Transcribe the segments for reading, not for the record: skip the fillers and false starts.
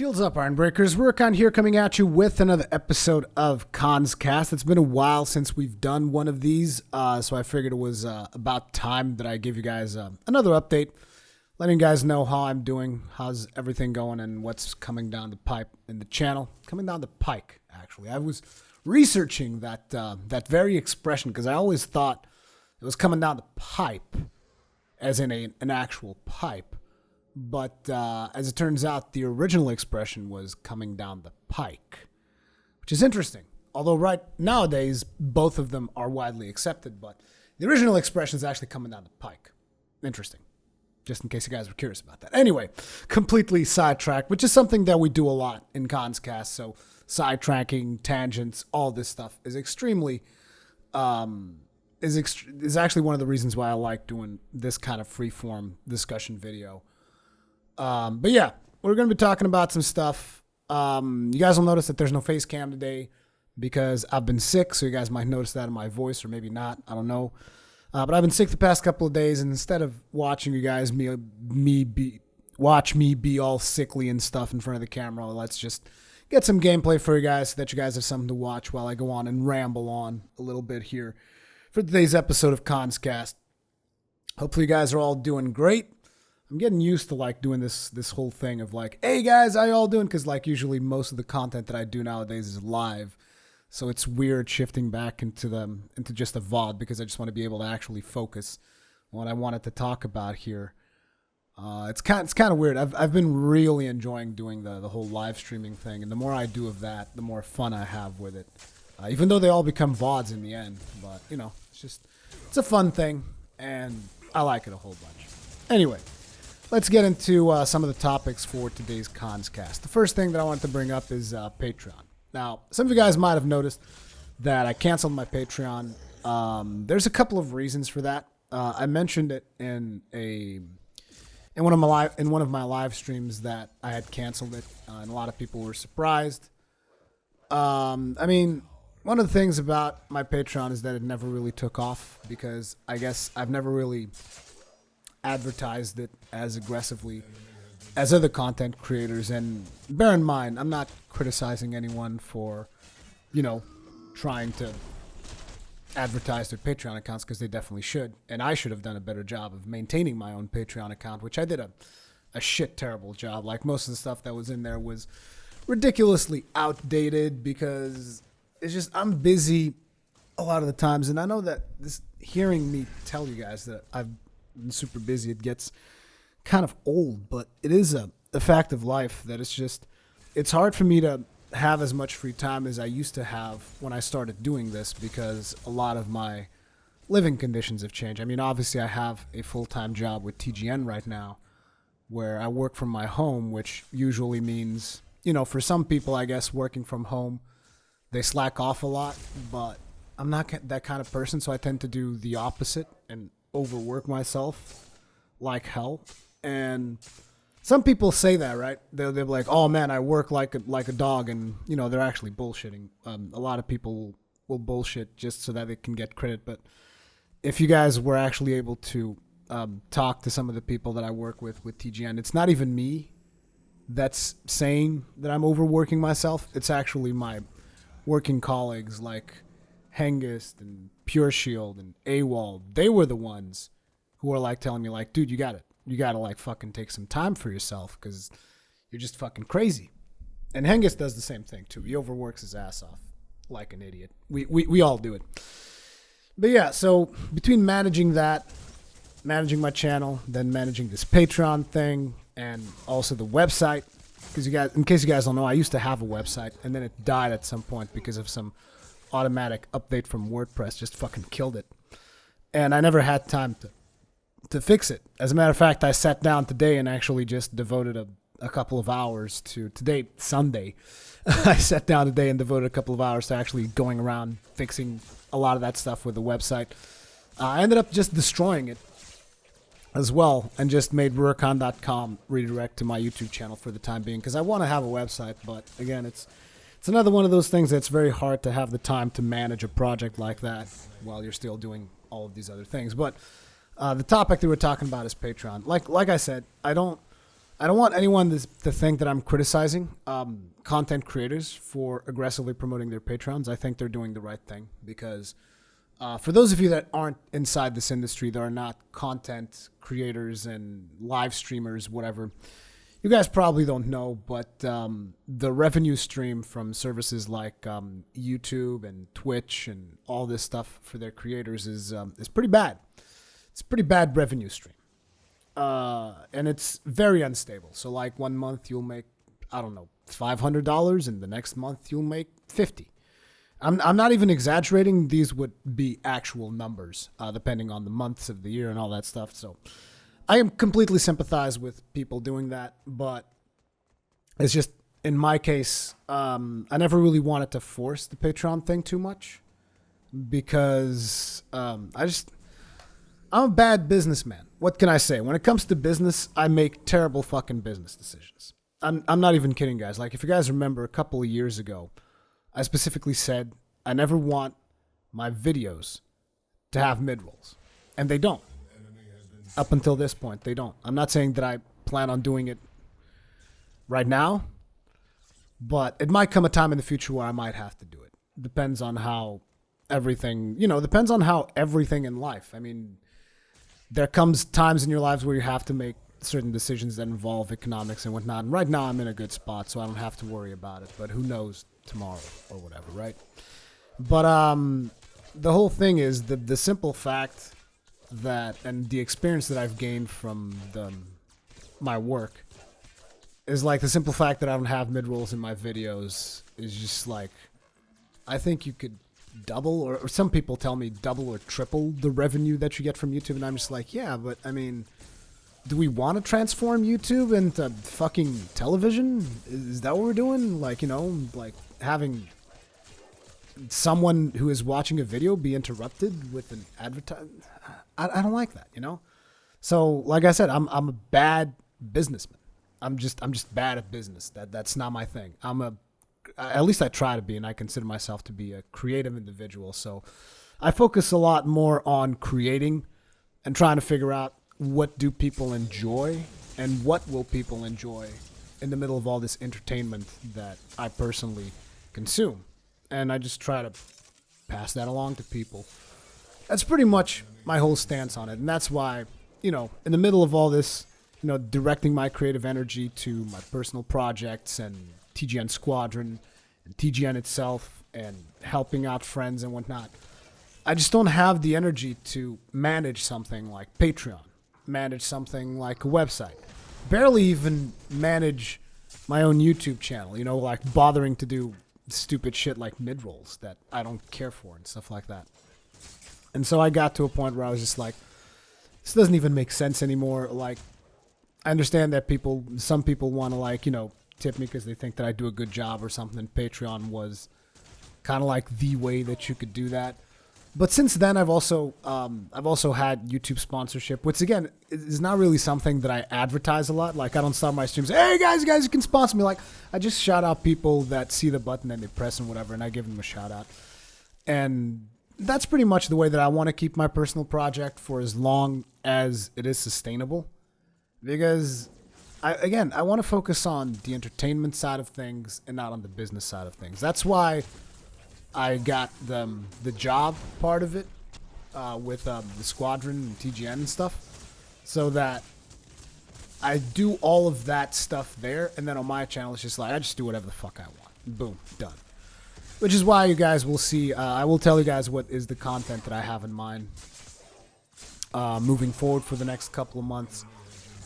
Shields up, Iron Breakers. Rurikhan here coming at you with another episode of Kast. It's been a while since we've done one of these, so I figured it was about time that I give you guys another update, letting you guys know how I'm doing, how's everything going, and what's coming down the pipe in the channel. Coming down the pike, actually. I was researching that very expression because I always thought it was coming down the pipe, as in an actual pipe. But as it turns out, the original expression was coming down the pike, which is interesting. Although right nowadays, both of them are widely accepted, but the original expression is actually coming down the pike. Interesting. Just in case you guys were curious about that. Anyway, completely sidetracked, which is something that we do a lot in Kast. So sidetracking, tangents, all this stuff is extremely, is actually one of the reasons why I like doing this kind of free-form discussion video. But yeah, we're going to be talking about some stuff. You guys will notice that there's no face cam today because I've been sick, so you guys might notice that in my voice, or maybe not. I don't know. But I've been sick the past couple of days, and instead of watching you guys watch me be all sickly and stuff in front of the camera, let's just get some gameplay for you guys so that you guys have something to watch while I go on and ramble on a little bit here for today's episode of Kast. Hopefully you guys are all doing great. I'm getting used to like doing this whole thing of like, hey guys, how y'all doing? Because like usually most of the content that I do nowadays is live, so it's weird shifting back into just a VOD because I just want to be able to actually focus on what I wanted to talk about here. It's kind of weird. I've been really enjoying doing the whole live streaming thing, and the more I do of that, the more fun I have with it. Even though they all become VODs in the end, but you know, it's a fun thing, and I like it a whole bunch. Anyway. Let's get into some of the topics for today's Kast. The first thing that I want to bring up is Patreon. Now, some of you guys might have noticed that I canceled my Patreon. There's a couple of reasons for that. I mentioned it in one of my live streams that I had canceled it, and a lot of people were surprised. I mean, one of the things about my Patreon is that it never really took off because I guess I've never really advertised it as aggressively as other content creators. And bear in mind, I'm not criticizing anyone for, trying to advertise their Patreon accounts because they definitely should. And I should have done a better job of maintaining my own Patreon account, which I did a shit terrible job. Like most of the stuff that was in there was ridiculously outdated because it's just, I'm busy a lot of the times. And I know that hearing me tell you guys that I've been super busy, it gets kind of old, but it is a fact of life that it's hard for me to have as much free time as I used to have when I started doing this because a lot of my living conditions have changed. I mean, obviously I have a full-time job with TGN right now where I work from my home, which usually means, for some people, I guess, working from home, they slack off a lot, but I'm not that kind of person, so I tend to do the opposite and overwork myself like hell. And some people say that, right? They'll be like, oh man, I work like a dog, and they're actually bullshitting. A lot of people will bullshit just so that they can get credit. But if you guys were actually able to talk to some of the people that I work with TGN, it's not even me that's saying that I'm overworking myself. It's actually my working colleagues like Hengist and Pure Shield and AWOL. They were the ones who were like telling me like, dude, you gotta like fucking take some time for yourself because you're just fucking crazy. And Hengist does the same thing too. He overworks his ass off like an idiot. We all do it. But yeah, so between managing my channel, then managing this Patreon thing, and also the website, because in case you guys don't know, I used to have a website and then it died at some point because of some automatic update from WordPress just fucking killed it. And I never had time to fix it. As a matter of fact, I sat down today and actually just devoted a couple of hours to, today, Sunday, I sat down today and devoted a couple of hours to actually going around fixing a lot of that stuff with the website. I ended up just destroying it as well and just made Rurikhan.com redirect to my YouTube channel for the time being because I want to have a website, but again, it's another one of those things that's very hard to have the time to manage a project like that while you're still doing all of these other things. But the topic that we're talking about is Patreon. Like I said, I don't I don't want anyone to think that I'm criticizing content creators for aggressively promoting their Patreons. I think they're doing the right thing because for those of you that aren't inside this industry, that are not content creators and live streamers, whatever, you guys probably don't know, but the revenue stream from services like YouTube and Twitch and all this stuff for their creators is pretty bad. It's a pretty bad revenue stream. And it's very unstable. So like one month you'll make, I don't know, $500 and the next month you'll make 50. I'm not even exaggerating. These would be actual numbers, depending on the months of the year and all that stuff. So I am completely sympathize with people doing that, but it's just, in my case, I never really wanted to force the Patreon thing too much because I'm a bad businessman. What can I say? When it comes to business, I make terrible fucking business decisions. I'm not even kidding, guys. Like, if you guys remember a couple of years ago, I specifically said I never want my videos to have mid-rolls. And they don't. Up until this point, they don't. I'm not saying that I plan on doing it right now, but it might come a time in the future where I might have to do it. Depends on how everything, depends on how everything in life. I mean, there comes times in your lives where you have to make certain decisions that involve economics and whatnot. And right now I'm in a good spot, so I don't have to worry about it. But who knows tomorrow or whatever, right? But the whole thing is the simple fact that, and the experience that I've gained from my work is like the simple fact that I don't have mid-rolls in my videos is just like, I think you could double, or some people tell me double or triple the revenue that you get from YouTube, and I'm just like, yeah, but I mean, do we want to transform YouTube into fucking television? Is that what we're doing? Like, like having someone who is watching a video be interrupted with an advertisement? I don't like that, So, like I said, I'm a bad businessman. I'm just bad at business. That's not my thing. At least I try to be, and I consider myself to be a creative individual. So I focus a lot more on creating and trying to figure out what do people enjoy and what will people enjoy in the middle of all this entertainment that I personally consume. And I just try to pass that along to people. That's pretty much my whole stance on it. And that's why, in the middle of all this, directing my creative energy to my personal projects and TGN Squadron and TGN itself and helping out friends and whatnot, I just don't have the energy to manage something like Patreon, manage something like a website, barely even manage my own YouTube channel, like bothering to do stupid shit like mid-rolls that I don't care for and stuff like that. And so I got to a point where I was just like, this doesn't even make sense anymore. Like, I understand that some people want to tip me because they think that I do a good job or something. Patreon was kind of like the way that you could do that. But since then, I've also had YouTube sponsorship, which again is not really something that I advertise a lot. Like, I don't start my streams, hey guys, you can sponsor me. Like, I just shout out people that see the button and they press and whatever, and I give them a shout out. And that's pretty much the way that I want to keep my personal project for as long as it is sustainable. Because I want to focus on the entertainment side of things and not on the business side of things. That's why I got the job part of it with the Squadron and TGN and stuff, so that I do all of that stuff there, and then on my channel it's just like I just do whatever the fuck I want. Boom, done. Which is why you guys will see, I will tell you guys what is the content that I have in mind moving forward for the next couple of months.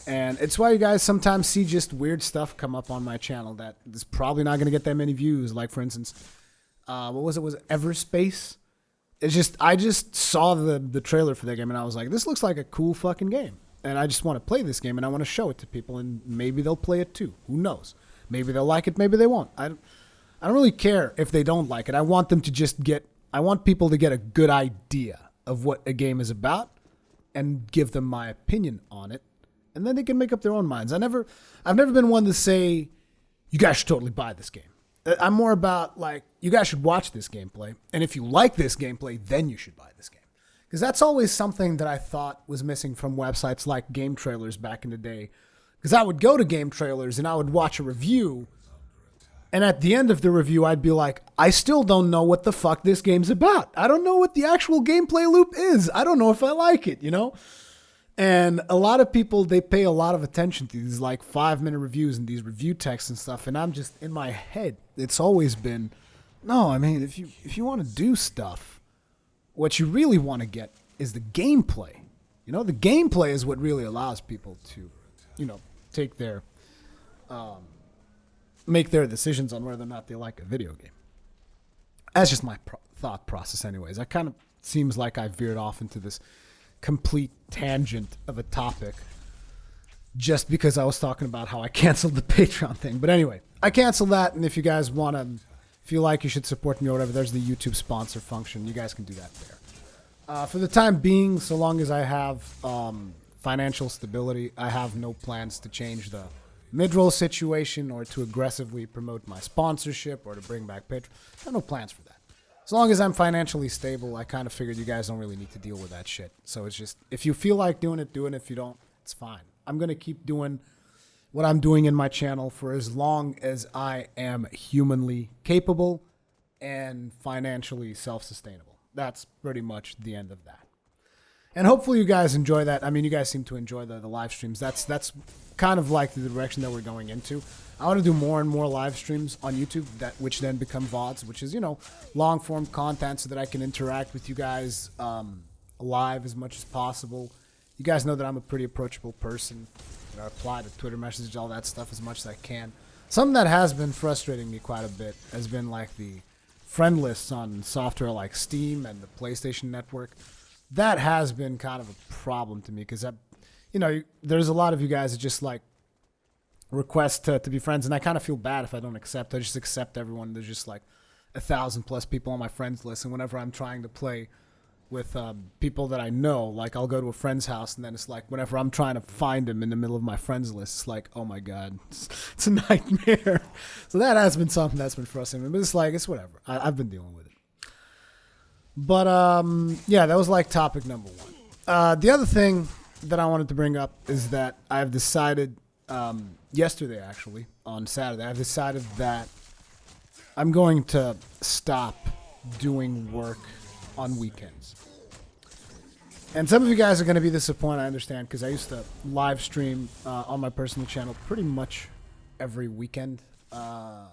And it's why you guys sometimes see just weird stuff come up on my channel that is probably not going to get that many views. Like, for instance, what was it? Was it Everspace? It's just, I just saw the trailer for that game and I was like, this looks like a cool fucking game. And I just want to play this game and I want to show it to people and maybe they'll play it too. Who knows? Maybe they'll like it, maybe they won't. I don't really care if they don't like it. I want them to I want people to get a good idea of what a game is about and give them my opinion on it. And then they can make up their own minds. I've never been one to say, you guys should totally buy this game. I'm more about, like, you guys should watch this gameplay. And if you like this gameplay, then you should buy this game. Because that's always something that I thought was missing from websites like Game Trailers back in the day. Because I would go to game trailers and I would watch a review, and at the end of the review, I'd be like, I still don't know what the fuck this game's about. I don't know what the actual gameplay loop is. I don't know if I like it, you know? And a lot of people, they pay a lot of attention to these like 5-minute reviews and these review texts and stuff. And I'm just, in my head, it's always been, no, I mean, if you want to do stuff, what you really want to get is the gameplay. You know, the gameplay is what really allows people to, you know, take their, make their decisions on whether or not they like a video game. That's just my thought process anyways. I kind of seems like I veered off into this complete tangent of a topic just because I was talking about how I canceled the Patreon thing. But anyway, I canceled that, and if you guys want to, if you like, you should support me or whatever, there's the YouTube sponsor function. You guys can do that there. For the time being, so long as I have financial stability, I have no plans to change the mid-roll situation or to aggressively promote my sponsorship or to bring back Patreon. I have no plans for that. As long as I'm financially stable, I kind of figured you guys don't really need to deal with that shit. So it's just, if you feel like doing it, do it. If you don't, it's fine. I'm going to keep doing what I'm doing in my channel for as long as I am humanly capable and financially self-sustainable. That's pretty much the end of that. And hopefully you guys enjoy that. I mean, you guys seem to enjoy the live streams. That's kind of like the direction that we're going into. I want to do more and more live streams on YouTube, which then become VODs, which is, you know, long-form content so that I can interact with you guys live as much as possible. You guys know that I'm a pretty approachable person. I reply to Twitter messages, all that stuff as much as I can. Something that has been frustrating me quite a bit has been like the friend lists on software like Steam and the PlayStation Network. That has been kind of a problem to me because, you know, there's a lot of you guys that just like request to be friends, and I kind of feel bad if I don't accept. I just accept everyone. There's just like 1,000+ people on my friends list, and whenever I'm trying to play with people that I know, like I'll go to a friend's house, and then it's like whenever I'm trying to find them in the middle of my friends list, it's like, oh my god, it's a nightmare. So that has been something that's been frustrating, but it's like, it's whatever. I've been dealing with it. But yeah, that was like topic number one. The other thing that I wanted to bring up is that I've decided yesterday, actually, on Saturday, I've decided that I'm going to stop doing work on weekends. And some of you guys are going to be disappointed, I understand, because I used to live stream on my personal channel pretty much every weekend. And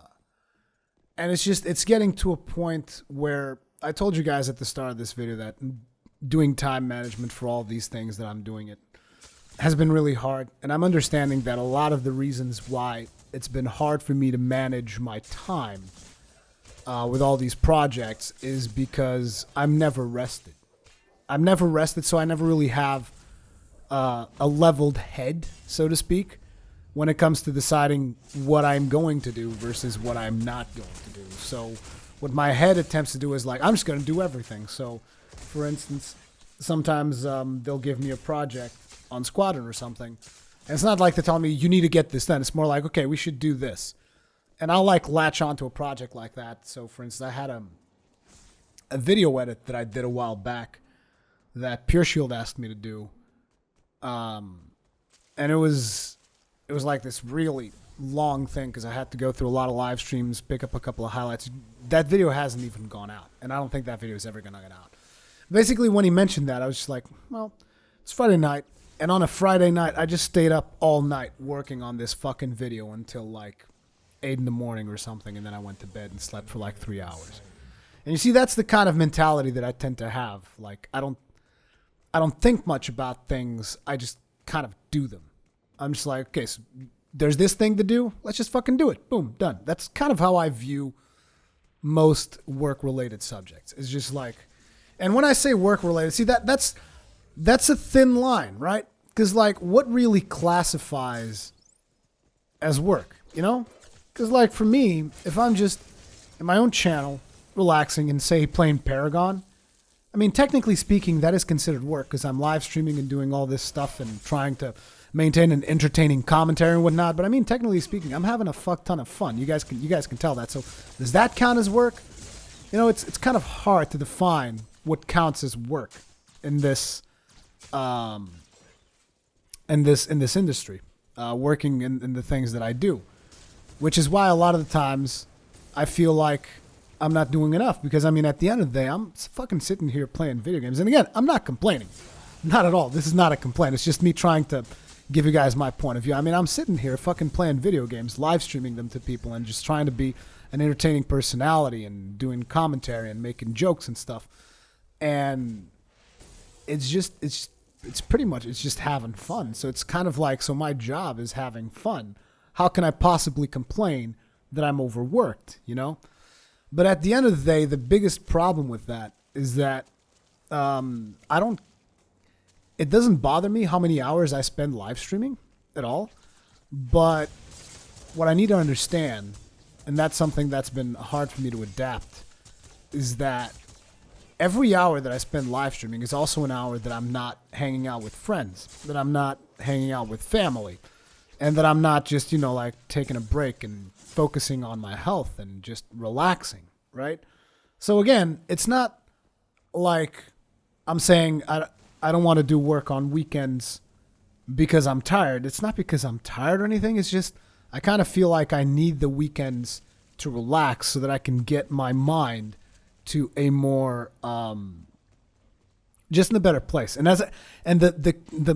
it's getting to a point where I told you guys at the start of this video that doing time management for all these things that I'm doing it has been really hard. And I'm understanding that a lot of the reasons why it's been hard for me to manage my time with all these projects is because I'm never rested. I'm never rested, so I never really have a leveled head, so to speak, when it comes to deciding what I'm going to do versus what I'm not going to do. So what my head attempts to do is like, I'm just going to do everything. So, for instance, sometimes they'll give me a project on Squadron or something, and it's not like they're telling me, you need to get this done. It's more like, okay, we should do this. And I'll like latch onto a project like that. So, for instance, I had a video edit that I did a while back that Pure Shield asked me to do. And it was like this really long thing because I had to go through a lot of live streams, pick up a couple of highlights. That video hasn't even gone out, and I don't think that video is ever going to get out. Basically, when he mentioned that, I was just like, well, it's Friday night, and on a Friday night, I just stayed up all night working on this fucking video until like 8 in the morning or something, and then I went to bed and slept for like 3 hours. And you see, that's the kind of mentality that I tend to have. Like, I don't think much about things. I just kind of do them. I'm just like, okay, so there's this thing to do. Let's just fucking do it. Boom, done. That's kind of how I view most work-related subjects. It's just like, and when I say work-related, see, that's a thin line, right? Because, like, what really classifies as work, you know? Because, like, for me, if I'm just in my own channel, relaxing and, say, playing Paragon, I mean, technically speaking, that is considered work because I'm live streaming and doing all this stuff and trying to maintain an entertaining commentary and whatnot. But I mean, technically speaking, I'm having a fuck ton of fun. You guys can tell that. So does that count as work? You know, it's kind of hard to define what counts as work in this industry. working in the things that I do, which is why a lot of the times I feel like I'm not doing enough because, I mean, at the end of the day, I'm fucking sitting here playing video games. And again, I'm not complaining. Not at all. This is not a complaint. It's just me trying to give you guys my point of view. I mean, I'm sitting here fucking playing video games, live streaming them to people, and just trying to be an entertaining personality and doing commentary and making jokes and stuff. And it's pretty much, it's just having fun. So it's kind of like, so my job is having fun. How can I possibly complain that I'm overworked, you know? But at the end of the day, the biggest problem with that is that it doesn't bother me how many hours I spend live streaming at all. But what I need to understand, and that's something that's been hard for me to adapt, is that every hour that I spend live streaming is also an hour that I'm not hanging out with friends, that I'm not hanging out with family, and that I'm not just, you know, like taking a break and focusing on my health and just relaxing, right? So again, it's not like I'm saying I don't want to do work on weekends because I'm tired. It's not because I'm tired or anything. It's just I kind of feel like I need the weekends to relax so that I can get my mind to a more just in a better place. And the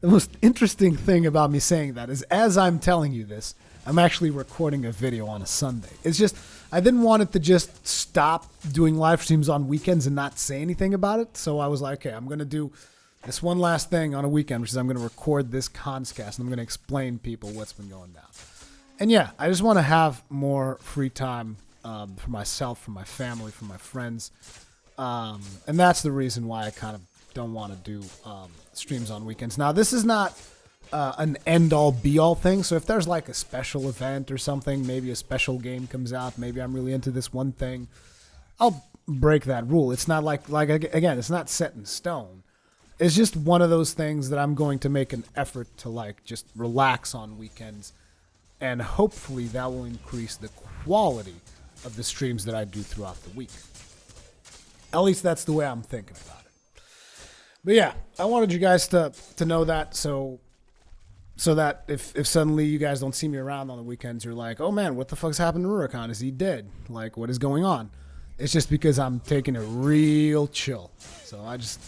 most interesting thing about me saying that is, as I'm telling you this, I'm actually recording a video on a Sunday. It's just I didn't want it to just stop doing live streams on weekends and not say anything about it. So I was like, okay, I'm going to do this one last thing on a weekend, which is I'm going to record this Conscast, and I'm going to explain people what's been going down. And yeah, I just want to have more free time for myself, for my family, for my friends. And that's the reason why I kind of don't want to do streams on weekends. Now, this is not an end-all, be-all thing. So if there's like a special event or something, maybe a special game comes out, maybe I'm really into this one thing, I'll break that rule. It's not like again, it's not set in stone. It's just one of those things that I'm going to make an effort to like just relax on weekends, and hopefully that will increase the quality of the streams that I do throughout the week. At least that's the way I'm thinking about it. But yeah, I wanted you guys to know that, so that if suddenly you guys don't see me around on the weekends, you're like, oh man, what the fuck's happened to Rurikhan? Is he dead? Like, what is going on? It's just because I'm taking it real chill. So I just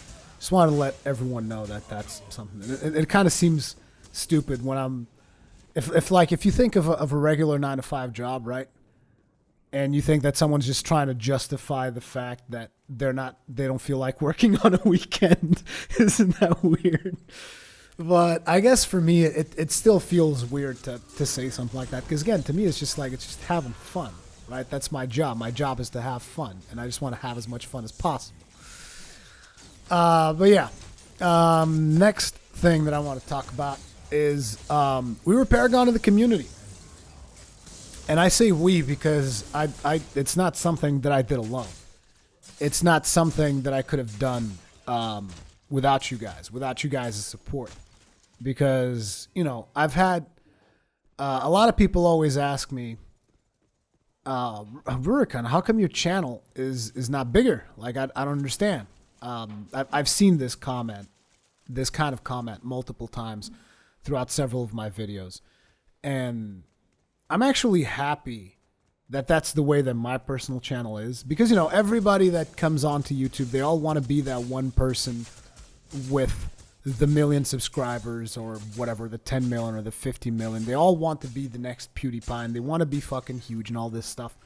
wanted to let everyone know that that's something. It kind of seems stupid when I'm, if you think of a regular 9-to-5 job, right? And you think that someone's just trying to justify the fact that they don't feel like working on a weekend. Isn't that weird? But I guess for me, it still feels weird to say something like that. Because again, to me, it's just having fun, right? That's my job. My job is to have fun. And I just want to have as much fun as possible. But yeah, next thing that I want to talk about is we were Paragon of the community. And I say we because it's not something that I did alone. It's not something that I could have done without you guys' support. Because, you know, I've had a lot of people always ask me, Rurikhan, how come your channel is not bigger? Like, I don't understand. I've seen this kind of comment multiple times throughout several of my videos. And I'm actually happy that that's the way that my personal channel is. Because, you know, everybody that comes onto YouTube, they all want to be that one person with the 1 million subscribers or whatever, the 10 million or the 50 million. They all want to be the next PewDiePie, and they want to be fucking huge and all this stuff.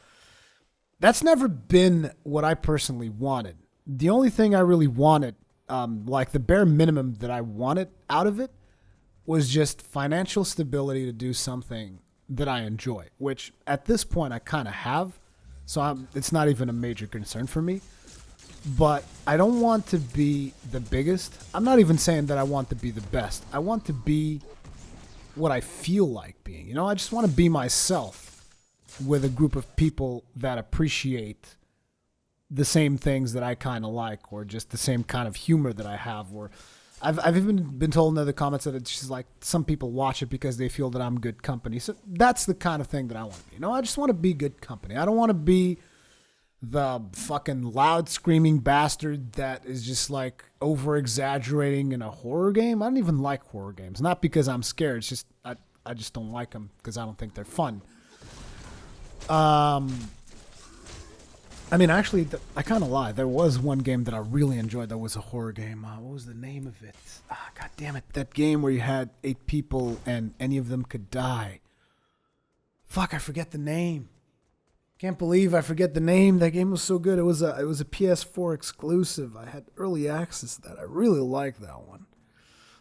That's never been what I personally wanted. The only thing I really wanted, like the bare minimum that I wanted out of it, was just financial stability to do something that I enjoy, which at this point I kind of have. So it's not even a major concern for me. But I don't want to be the biggest. I'm not even saying that I want to be the best. I want to be what I feel like being. You know, I just want to be myself with a group of people that appreciate the same things that I kind of like, or just the same kind of humor that I have. Or I've even been told in other comments that it's just like some people watch it because they feel that I'm good company. So that's the kind of thing that I want to be. You know, I just want to be good company. I don't want to be the fucking loud screaming bastard that is just like over exaggerating in a horror game. I don't even like horror games. Not because I'm scared. It's just I just don't like them because I don't think they're fun. I mean, actually, I kind of lie. There was one game that I really enjoyed that was a horror game. What was the name of it? God damn it. That game where you had 8 people and any of them could die. Fuck, I forget the name. Can't believe I forget the name. That game was so good. It was a PS4 exclusive. I had early access to that. I really liked that one.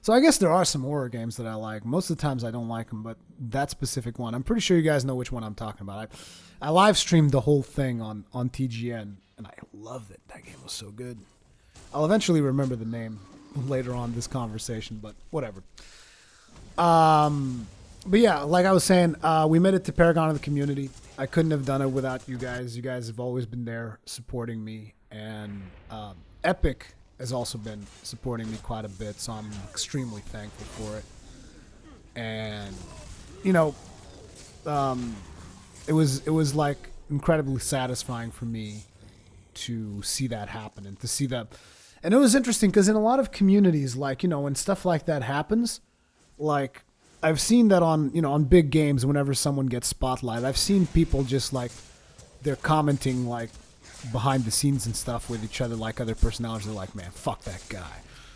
So I guess there are some horror games that I like. Most of the times I don't like them, but that specific one, I'm pretty sure you guys know which one I'm talking about. I live streamed the whole thing on TGN, and I loved it. That game was so good. I'll eventually remember the name later on in this conversation, but whatever. But yeah, like I was saying, we made it to Paragon of the community. I couldn't have done it without you guys. You guys have always been there supporting me, and Epic has also been supporting me quite a bit, so I'm extremely thankful for it. And you know, it was like incredibly satisfying for me to see that happen and to see that. And it was interesting because in a lot of communities, like, you know, when stuff like that happens, like I've seen that on, you know, on big games, whenever someone gets spotlighted, I've seen people just like they're commenting like behind the scenes and stuff with each other, like other personalities. They're like, man, fuck that guy.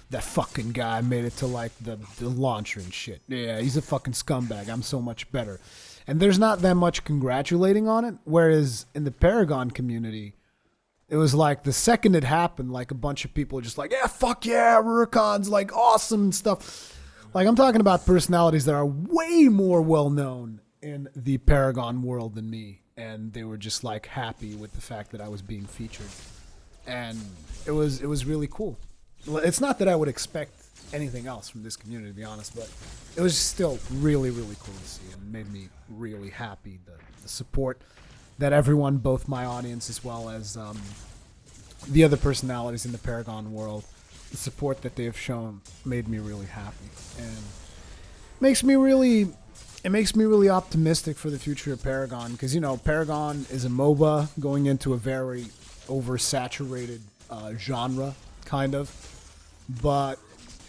That fucking guy made it to like the launcher and shit. Yeah, he's a fucking scumbag. I'm so much better. And there's not that much congratulating on it. Whereas in the Paragon community, it was like the second it happened, like a bunch of people were just like, yeah, fuck yeah, Rurikhan's like awesome and stuff. Like I'm talking about personalities that are way more well known in the Paragon world than me. And they were just like happy with the fact that I was being featured. And it was really cool. It's not that I would expect anything else from this community, to be honest, but it was still really, really cool to see and made me really happy. The support that everyone, both my audience as well as the other personalities in the Paragon world, the support that they have shown made me really happy. And makes me really optimistic for the future of Paragon because, you know, Paragon is a MOBA going into a very oversaturated genre, kind of. But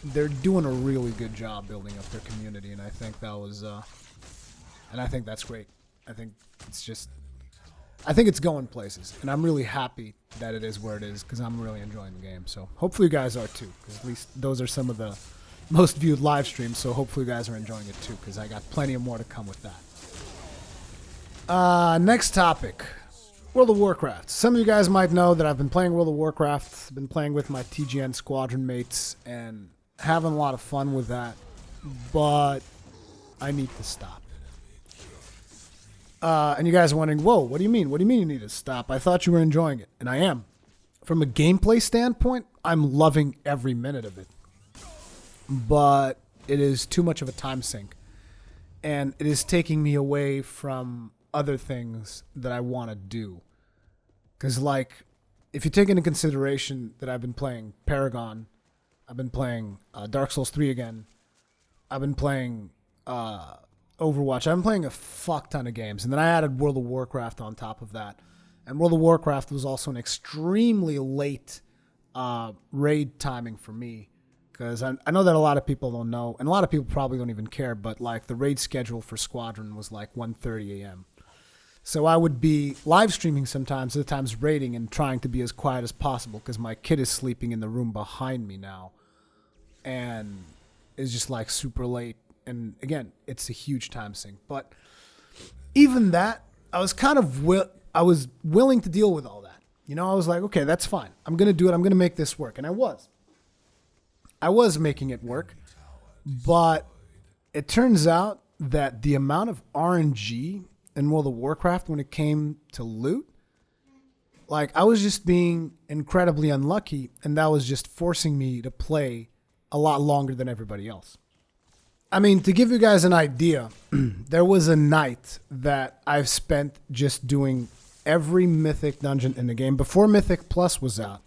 they're doing a really good job building up their community, and I think that was, and I think that's great. I think it's going places, and I'm really happy that it is where it is because I'm really enjoying the game. So hopefully you guys are too, because at least those are some of the most viewed live streams. So hopefully you guys are enjoying it too, because I got plenty of more to come with that. Next topic. World of Warcraft. Some of you guys might know that I've been playing World of Warcraft. I've been playing with my TGN squadron mates and having a lot of fun with that. But I need to stop. And you guys are wondering, whoa, what do you mean? What do you mean you need to stop? I thought you were enjoying it. And I am. From a gameplay standpoint, I'm loving every minute of it. But it is too much of a time sink. And it is taking me away from other things that I want to do. Because, like, if you take into consideration that I've been playing Paragon, I've been playing Dark Souls 3 again, I've been playing Overwatch, I've been playing a fuck ton of games, and then I added World of Warcraft on top of that. And World of Warcraft was also an extremely late raid timing for me. Because I know that a lot of people don't know, and a lot of people probably don't even care, but like the raid schedule for Squadron was like 1:30 a.m. So I would be live streaming sometimes, other times raiding and trying to be as quiet as possible because my kid is sleeping in the room behind me now. And it's just like super late. And again, it's a huge time sink. But even that, I was kind of I was willing to deal with all that. You know, I was like, okay, that's fine. I'm going to do it. I'm going to make this work. And I was making it work. But it turns out that the amount of RNG in World of Warcraft when it came to loot, like I was just being incredibly unlucky, and that was just forcing me to play a lot longer than everybody else. I mean, to give you guys an idea, there was a night that I've spent just doing every Mythic dungeon in the game before Mythic Plus was out,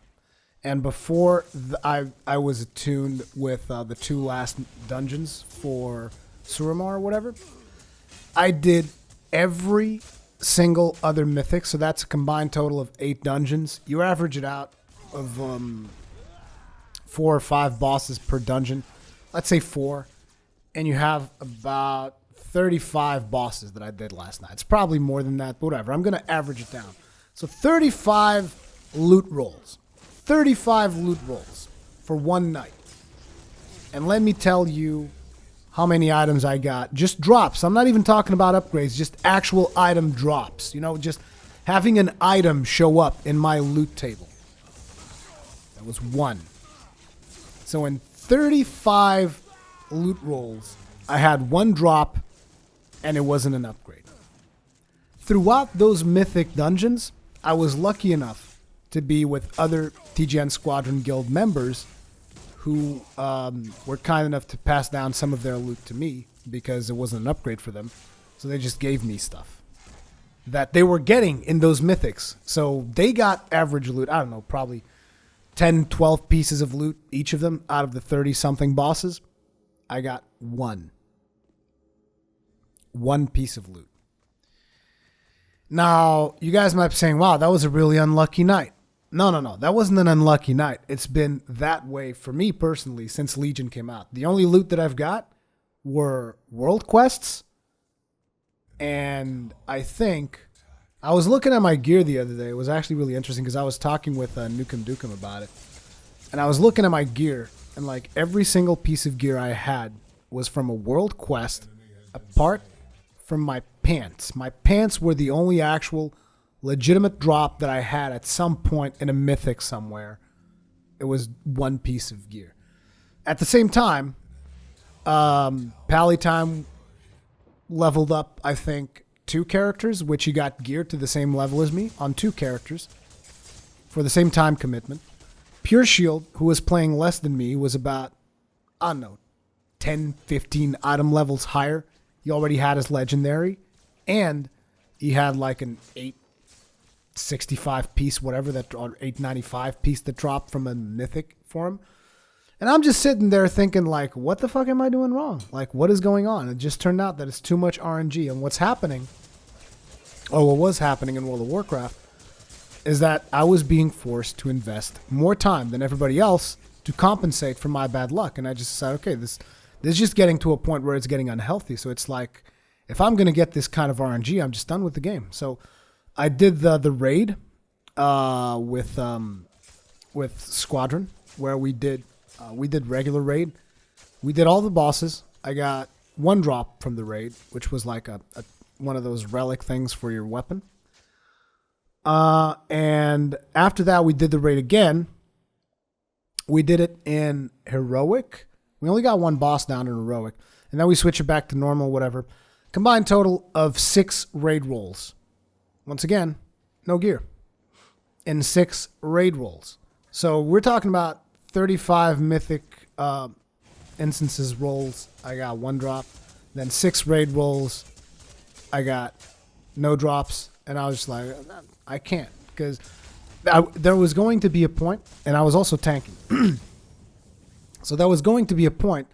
and before I was attuned with the 2 last dungeons for Suramar or whatever. I did every single other mythic, so that's a combined total of 8 dungeons. You average it out of 4 or 5 bosses per dungeon. Let's say 4. And you have about 35 bosses that I did last night. It's probably more than that, but whatever. I'm going to average it down. So 35 loot rolls. 35 loot rolls for one night. And let me tell you how many items I got. Just drops. I'm not even talking about upgrades. Just actual item drops. You know, just having an item show up in my loot table. That was 1. So in 35 loot rolls, I had 1 drop, and it wasn't an upgrade. Throughout those mythic dungeons, I was lucky enough to be with other TGN Squadron Guild members who were kind enough to pass down some of their loot to me because it wasn't an upgrade for them. So they just gave me stuff that they were getting in those mythics. So they got average loot, I don't know, probably 10, 12 pieces of loot, each of them, out of the 30-something bosses. I got 1. 1 piece of loot. Now, you guys might be saying, wow, that was a really unlucky night. No. That wasn't an unlucky night. It's been that way for me personally since Legion came out. The only loot that I've got were world quests. And I think I was looking at my gear the other day. It was actually really interesting because I was talking with Nukem Dukem about it. And I was looking at my gear, and like every single piece of gear I had was from a world quest, apart from my pants. My pants were the only actual legitimate drop that I had at some point in a mythic somewhere. It was 1 piece of gear. At the same time, Pally Time leveled up, I think, 2 characters, which he got geared to the same level as me on 2 characters for the same time commitment. Pure Shield, who was playing less than me, was about, I don't know, 10, 15 item levels higher. He already had his legendary, and he had like an 865 piece, whatever, that, or 895 piece that dropped from a mythic for him. And I'm just sitting there thinking, like, what the fuck am I doing wrong? Like, what is going on? It just turned out that it's too much RNG. And what's happening, or what was happening in World of Warcraft, is that I was being forced to invest more time than everybody else to compensate for my bad luck. And I just decided, okay, this is just getting to a point where it's getting unhealthy. So it's like, if I'm going to get this kind of RNG, I'm just done with the game. So I did the raid with Squadron, where we did regular raid. We did all the bosses. I got 1 drop from the raid, which was like one of those relic things for your weapon. And after that, we did the raid again. We did it in Heroic. We only got 1 boss down in Heroic. And then we switch it back to normal, whatever. Combined total of 6 raid rolls. Once again, no gear. In 6 raid rolls. So we're talking about 35 mythic instances rolls. I got 1 drop. Then 6 raid rolls. I got no drops. And I was just like, I can't. Because there was going to be a point, and I was also tanking. So there was going to be a point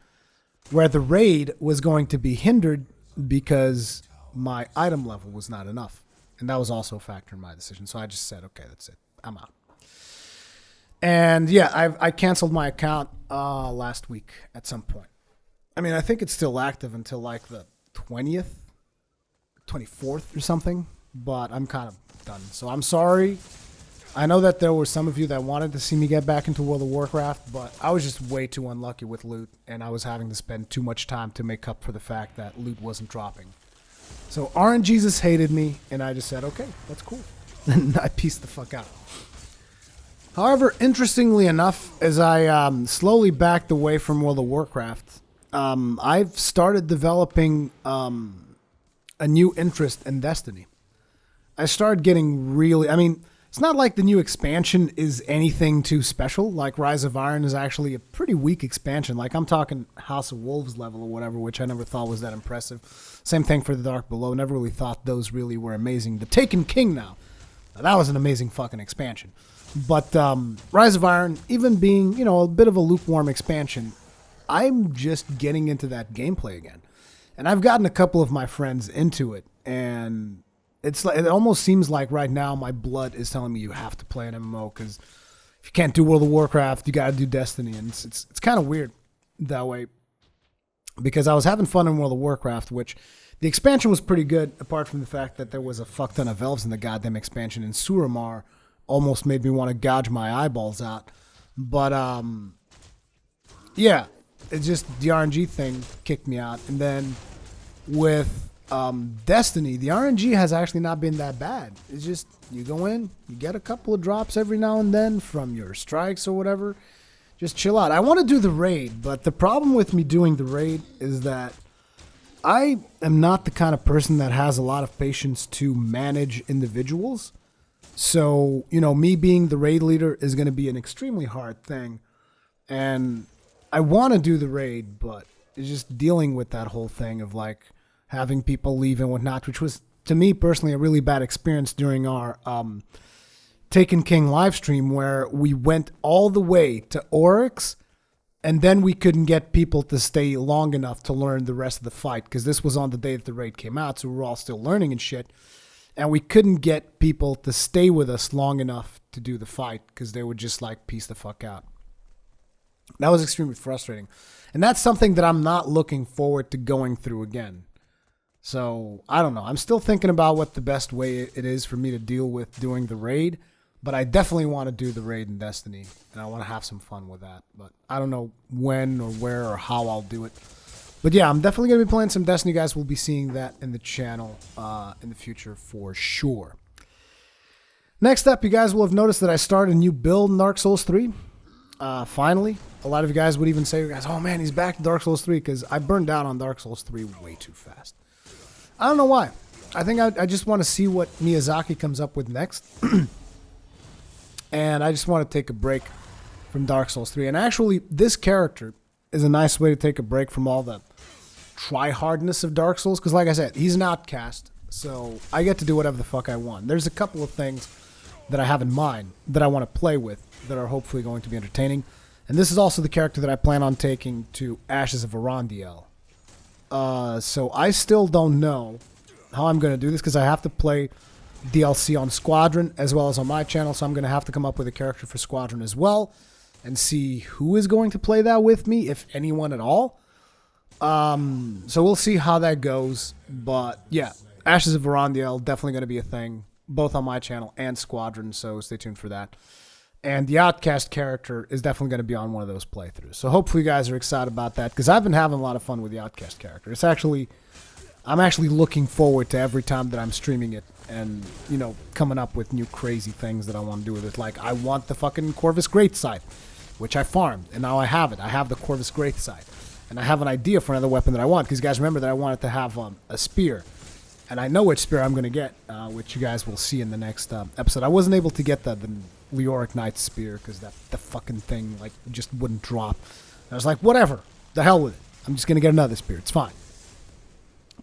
where the raid was going to be hindered because my item level was not enough. And that was also a factor in my decision. So I just said, okay, that's it. I'm out. And yeah, I canceled my account last week at some point. I mean, I think it's still active until like the 20th, 24th or something. But I'm kind of done. So I'm sorry. I know that there were some of you that wanted to see me get back into World of Warcraft, but I was just way too unlucky with loot, and I was having to spend too much time to make up for the fact that loot wasn't dropping. So RNGesus hated me, and I just said, okay, that's cool. And I pieced the fuck out. However, interestingly enough, as I slowly backed away from World of Warcraft, I've started developing a new interest in Destiny. I started getting really, I mean, it's not like the new expansion is anything too special. Like Rise of Iron is actually a pretty weak expansion. Like I'm talking House of Wolves level or whatever, which I never thought was that impressive. Same thing for the Dark Below. Never really thought those really were amazing. The Taken King now, that was an amazing fucking expansion. But Rise of Iron, even being, you know, a bit of a lukewarm expansion, I'm just getting into that gameplay again. And I've gotten a couple of my friends into it, and It's like, it almost seems like right now my blood is telling me you have to play an MMO, because if you can't do World of Warcraft, you got to do Destiny, and it's kind of weird that way, because I was having fun in World of Warcraft, which the expansion was pretty good, apart from the fact that there was a fuck ton of elves in the goddamn expansion, and Suramar almost made me want to gouge my eyeballs out. But yeah, it's just the RNG thing kicked me out, and then with Destiny, the RNG has actually not been that bad. It's just you go in, you get a couple of drops every now and then from your strikes or whatever. Just chill out. I want to do the raid, but the problem with me doing the raid is that I am not the kind of person that has a lot of patience to manage individuals. So, you know, me being the raid leader is going to be an extremely hard thing. And I want to do the raid, but it's just dealing with that whole thing of like having people leave and whatnot, which was, to me personally, a really bad experience during our Taken King live stream, where we went all the way to Oryx, and then we couldn't get people to stay long enough to learn the rest of the fight, because this was on the day that the raid came out, so we were all still learning and shit, and we couldn't get people to stay with us long enough to do the fight, because they would just like piece the fuck out. That was extremely frustrating, and that's something that I'm not looking forward to going through again. So, I don't know. I'm still thinking about what the best way it is for me to deal with doing the raid, but I definitely want to do the raid in Destiny, and I want to have some fun with that. But I don't know when or where or how I'll do it. But yeah, I'm definitely going to be playing some Destiny, guys. We'll be seeing that in the channel in the future for sure. Next up, you guys will have noticed that I started a new build in Dark Souls 3. Finally. A lot of you guys would even say, oh man, he's back to Dark Souls 3, because I burned out on Dark Souls 3 way too fast. I don't know why. I think I just want to see what Miyazaki comes up with next. And I just want to take a break from Dark Souls 3. And actually, this character is a nice way to take a break from all the try-hardness of Dark Souls. Because like I said, he's an outcast. So I get to do whatever the fuck I want. There's a couple of things that I have in mind that I want to play with that are hopefully going to be entertaining. And this is also the character that I plan on taking to Ashes of Arandiel. So I still don't know how I'm going to do this, because I have to play DLC on Squadron as well as on my channel, so I'm going to have to come up with a character for Squadron as well and see who is going to play that with me, if anyone at all. So we'll see how that goes, but yeah, Ashes of Arandiel definitely going to be a thing, both on my channel and Squadron, so stay tuned for that. And the Outcast character is definitely going to be on one of those playthroughs. So hopefully you guys are excited about that, because I've been having a lot of fun with the Outcast character. I'm actually looking forward to every time that I'm streaming it and, you know, coming up with new crazy things that I want to do with it. Like, I want the fucking Corvus Great Scythe, which I farmed, and now I have it. I have the Corvus Great Scythe. And I have an idea for another weapon that I want, because you guys remember that I wanted to have a spear. And I know which spear I'm going to get, which you guys will see in the next episode. I wasn't able to get the Leoric Knight's spear, because the fucking thing like just wouldn't drop. And I was like, whatever, the hell with it. I'm just gonna get another spear. It's fine.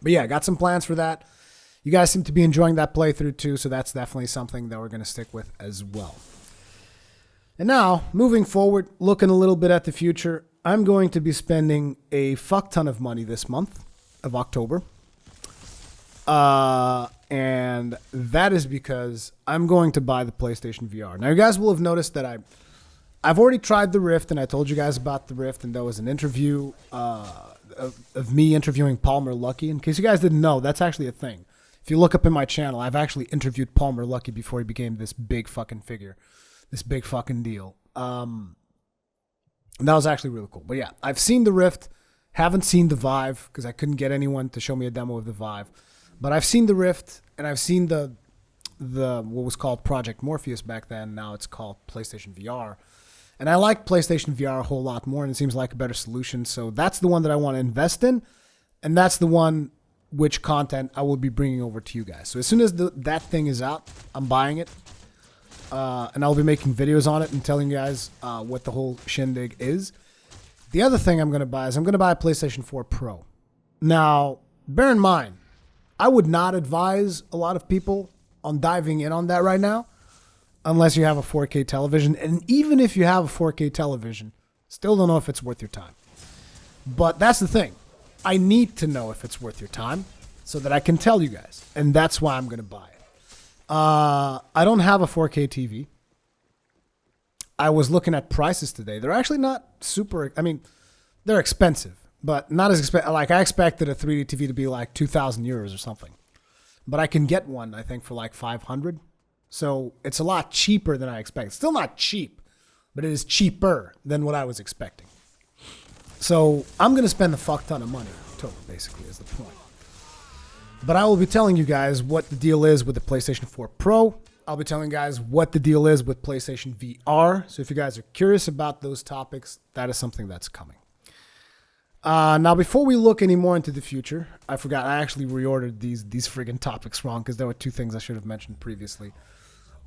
But yeah, got some plans for that. You guys seem to be enjoying that playthrough too, so that's definitely something that we're gonna stick with as well. And now, moving forward, looking a little bit at the future, I'm going to be spending a fuck ton of money this month of October. And that is because I'm going to buy the PlayStation VR. Now, you guys will have noticed that I've already tried the Rift, and I told you guys about the Rift, and there was an interview of me interviewing Palmer Luckey. In case you guys didn't know, that's actually a thing. If you look up in my channel, I've actually interviewed Palmer Luckey before he became this big fucking figure, this big fucking deal. And that was actually really cool. But yeah, I've seen the Rift, haven't seen the Vive, because I couldn't get anyone to show me a demo of the Vive. But I've seen the Rift, and I've seen the what was called Project Morpheus back then. Now it's called PlayStation VR. And I like PlayStation VR a whole lot more, and it seems like a better solution. So that's the one that I want to invest in, and that's the one which content I will be bringing over to you guys. So as soon as that thing is out, I'm buying it, and I'll be making videos on it and telling you guys what the whole shindig is. The other thing I'm going to buy is I'm going to buy a PlayStation 4 Pro. Now, bear in mind, I would not advise a lot of people on diving in on that right now, unless you have a 4K television. And even if you have a 4K television, still don't know if it's worth your time. But that's the thing. I need to know if it's worth your time so that I can tell you guys. And that's why I'm going to buy it. I don't have a 4K TV. I was looking at prices today. They're actually not super. I mean, they're expensive, but not as expensive. Like I expected a 3D TV to be like 2,000 euros or something, but I can get one I think for like 500. So it's a lot cheaper than I expected. Still not cheap, but it is cheaper than what I was expecting. So I'm gonna spend a fuck ton of money. Total, basically, is the point. But I will be telling you guys what the deal is with the PlayStation 4 Pro. I'll be telling you guys what the deal is with PlayStation VR. So if you guys are curious about those topics, that is something that's coming. Now, before we look any more into the future, I forgot. I actually reordered these friggin' topics wrong because there were two things I should have mentioned previously.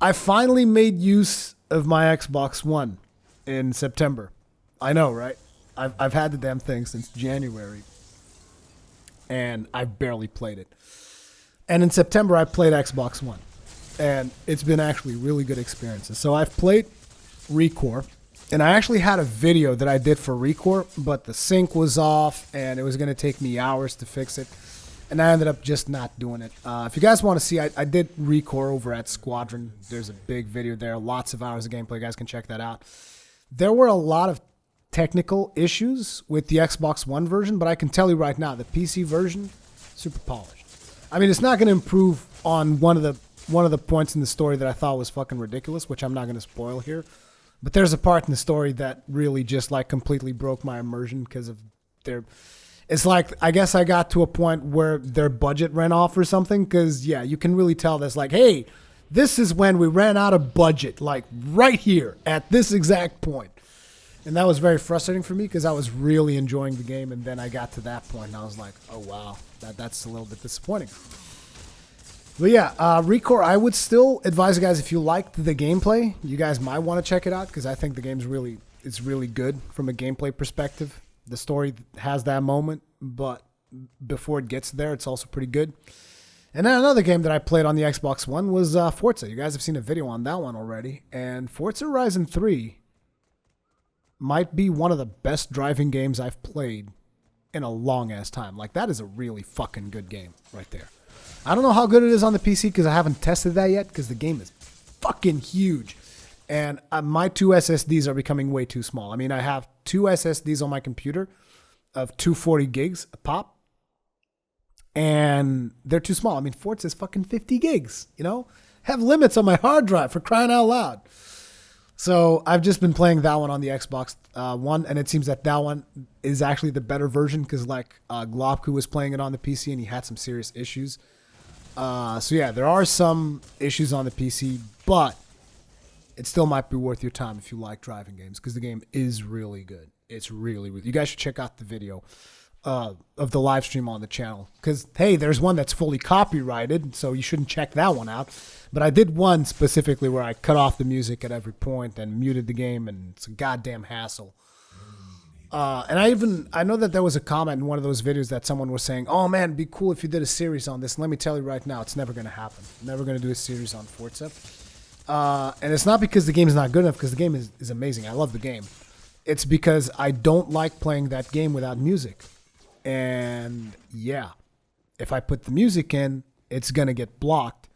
I finally made use of my Xbox One in September. I know, right? I've had the damn thing since January, and I've barely played it. And in September, I played Xbox One. And it's been actually really good experiences. So I've played Recore, and I actually had a video that I did for Recore, but the sync was off, and it was going to take me hours to fix it. And I ended up just not doing it. If you guys want to see, I did Recore over at Squadron. There's a big video there, lots of hours of gameplay. You guys can check that out. There were a lot of technical issues with the Xbox One version, but I can tell you right now, the PC version, super polished. I mean, it's not going to improve on one of the points in the story that I thought was fucking ridiculous, which I'm not going to spoil here. But there's a part in the story that really just like completely broke my immersion because of their... It's like, I guess I got to a point where their budget ran off or something because, yeah, you can really tell that's like, hey, this is when we ran out of budget, like right here at this exact point. And that was very frustrating for me because I was really enjoying the game, and then I got to that point and I was like, oh, wow, that's a little bit disappointing. But yeah, Recore, I would still advise you guys, if you liked the gameplay, you guys might want to check it out because I think the game's it's really good from a gameplay perspective. The story has that moment, but before it gets there, it's also pretty good. And then another game that I played on the Xbox One was Forza. You guys have seen a video on that one already. And Forza Horizon 3 might be one of the best driving games I've played in a long-ass time. Like, that is a really fucking good game right there. I don't know how good it is on the PC because I haven't tested that yet because the game is fucking huge. And my two SSDs are becoming way too small. I mean, I have two SSDs on my computer of 240 gigs a pop. And they're too small. I mean, Forza is fucking 50 gigs, you know? Have limits on my hard drive for crying out loud. So I've just been playing that one on the Xbox One, and it seems that one is actually the better version because like Globku was playing it on the PC and he had some serious issues. So yeah, there are some issues on the PC, but it still might be worth your time if you like driving games because the game is really good. It's really, really... You guys should check out the video of the live stream on the channel because, hey, there's one that's fully copyrighted, so you shouldn't check that one out. But I did one specifically where I cut off the music at every point and muted the game, and it's a goddamn hassle. And I know that there was a comment in one of those videos that someone was saying, oh man, it'd be cool if you did a series on this. And let me tell you right now, it's never going to happen. I'm never going to do a series on Forza. And it's not because the game is not good enough, because the game is amazing. I love the game. It's because I don't like playing that game without music. And yeah, if I put the music in, it's going to get blocked.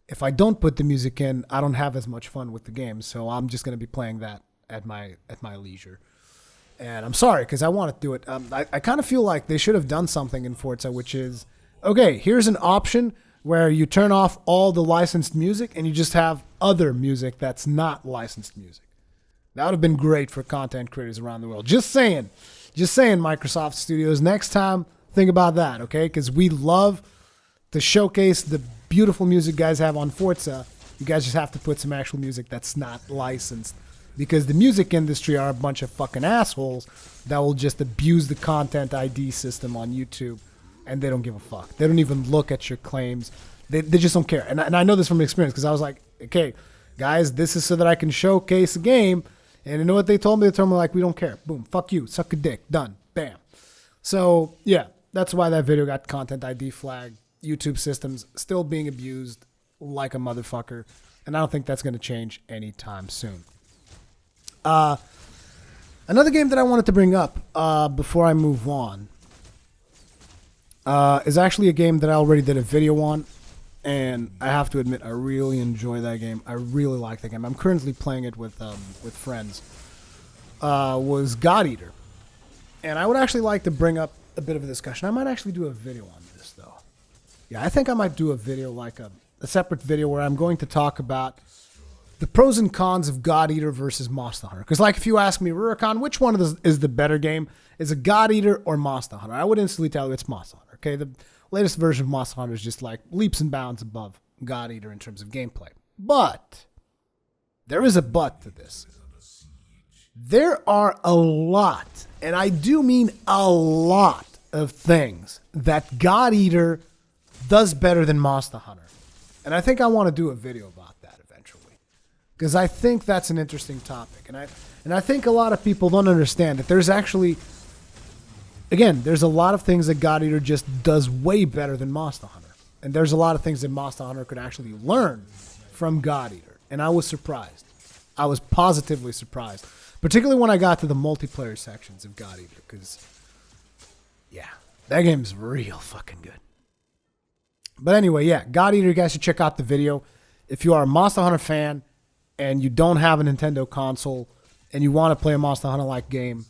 If I don't put the music in, I don't have as much fun with the game. So I'm just going to be playing that at my leisure. And I'm sorry, because I want to do it. I kind of feel like they should have done something in Forza, which is, okay, here's an option where you turn off all the licensed music and you just have other music that's not licensed music. That would have been great for content creators around the world. Just saying, Microsoft Studios, next time, think about that, okay? Because we love to showcase the beautiful music guys have on Forza. You guys just have to put some actual music that's not licensed. Because the music industry are a bunch of fucking assholes that will just abuse the content ID system on YouTube, and they don't give a fuck. They don't even look at your claims. They just don't care. And I know this from experience because I was like, okay, guys, this is so that I can showcase a game. And you know what they told me? They told me, like, we don't care. Boom, fuck you, suck a dick, done, bam. So, yeah, that's why that video got content ID flagged. YouTube systems still being abused like a motherfucker. And I don't think that's going to change anytime soon. Another game that I wanted to bring up before I move on is actually a game that I already did a video on, and I have to admit I really enjoy that game. I really like that game. I'm currently playing it with friends. Was God Eater, and I would actually like to bring up a bit of a discussion. I might actually do a video on this though. Yeah, I think I might do a video, like a separate video where I'm going to talk about the pros and cons of God Eater versus Monster Hunter. Because, like, if you ask me, Rurikhan, which one is the better game? Is it God Eater or Monster Hunter? I would instantly tell you it's Monster Hunter. Okay, the latest version of Monster Hunter is just like leaps and bounds above God Eater in terms of gameplay. But there is a but to this. There are a lot, and I do mean a lot, of things that God Eater does better than Monster Hunter. And I think I want to do a video about that eventually, because I think that's an interesting topic. And I think a lot of people don't understand that there's actually, again, there's a lot of things that God Eater just does way better than Monster Hunter. And there's a lot of things that Monster Hunter could actually learn from God Eater. And I was surprised. I was positively surprised. Particularly when I got to the multiplayer sections of God Eater. Because, yeah, that game's real fucking good. But anyway, yeah, God Eater, you guys should check out the video. If you are a Monster Hunter fan and you don't have a Nintendo console and you want to play a Monster Hunter-like game,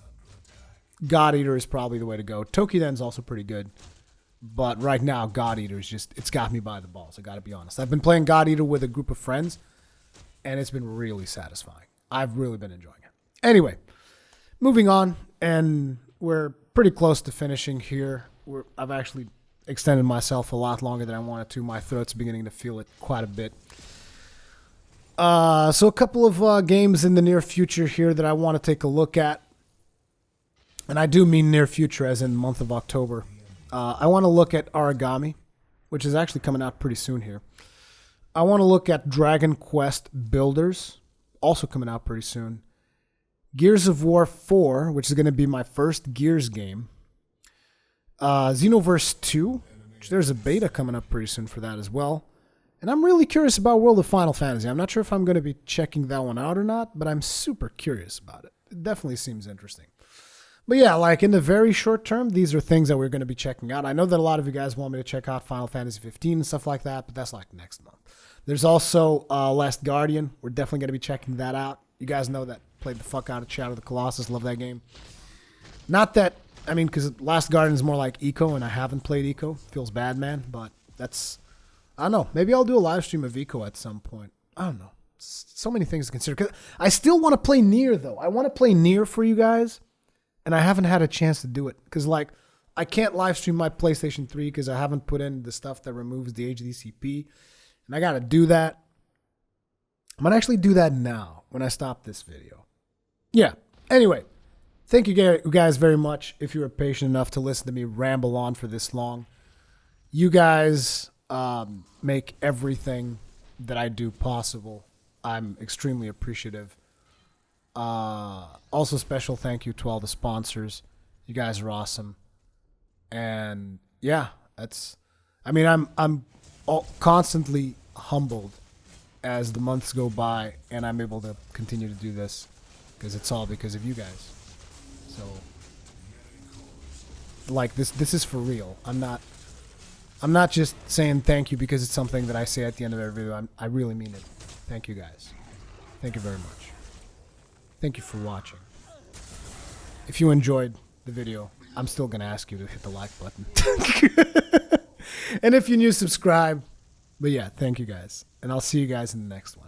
God Eater is probably the way to go. Tokiden's also pretty good. But right now, God Eater is just, it's got me by the balls, I gotta be honest. I've been playing God Eater with a group of friends, and it's been really satisfying. I've really been enjoying it. Anyway, moving on, and we're pretty close to finishing here. I've actually extended myself a lot longer than I wanted to. My throat's beginning to feel it quite a bit. So a couple of games in the near future here that I want to take a look at. And I do mean near future as in the month of October. I want to look at Origami, which is actually coming out pretty soon here. I want to look at Dragon Quest Builders, also coming out pretty soon. Gears of War 4, which is going to be my first Gears game. Xenoverse 2, which there's a beta coming up pretty soon for that as well. And I'm really curious about World of Final Fantasy. I'm not sure if I'm going to be checking that one out or not, but I'm super curious about it. It definitely seems interesting. But yeah, like in the very short term, these are things that we're going to be checking out. I know that a lot of you guys want me to check out Final Fantasy 15 and stuff like that, but that's like next month. There's also Last Guardian. We're definitely going to be checking that out. You guys know that. Played the fuck out of Shadow of the Colossus. Love that game. Not that, I mean, because Last Guardian is more like Eco, and I haven't played Eco. Feels bad, man, but that's, I don't know. Maybe I'll do a live stream of Eco at some point. I don't know. So many things to consider. 'Cause I still want to play Nier, though. I want to play Nier for you guys, and I haven't had a chance to do it. Because, like, I can't live stream my PlayStation 3 because I haven't put in the stuff that removes the HDCP, and I got to do that. I'm going to actually do that now when I stop this video. Yeah. Anyway, thank you guys very much if you were patient enough to listen to me ramble on for this long. You guys make everything that I do possible. I'm extremely appreciative. Also, special thank you to all the sponsors. You guys are awesome. And yeah, I'm constantly humbled as the months go by and I'm able to continue to do this. Because it's all because of you guys. So, like, this is for real. I'm not just saying thank you because it's something that I say at the end of every video. I really mean it. Thank you guys. Thank you very much. Thank you for watching. If you enjoyed the video, I'm still going to ask you to hit the like button. And if you're new, subscribe. But yeah, thank you guys. And I'll see you guys in the next one.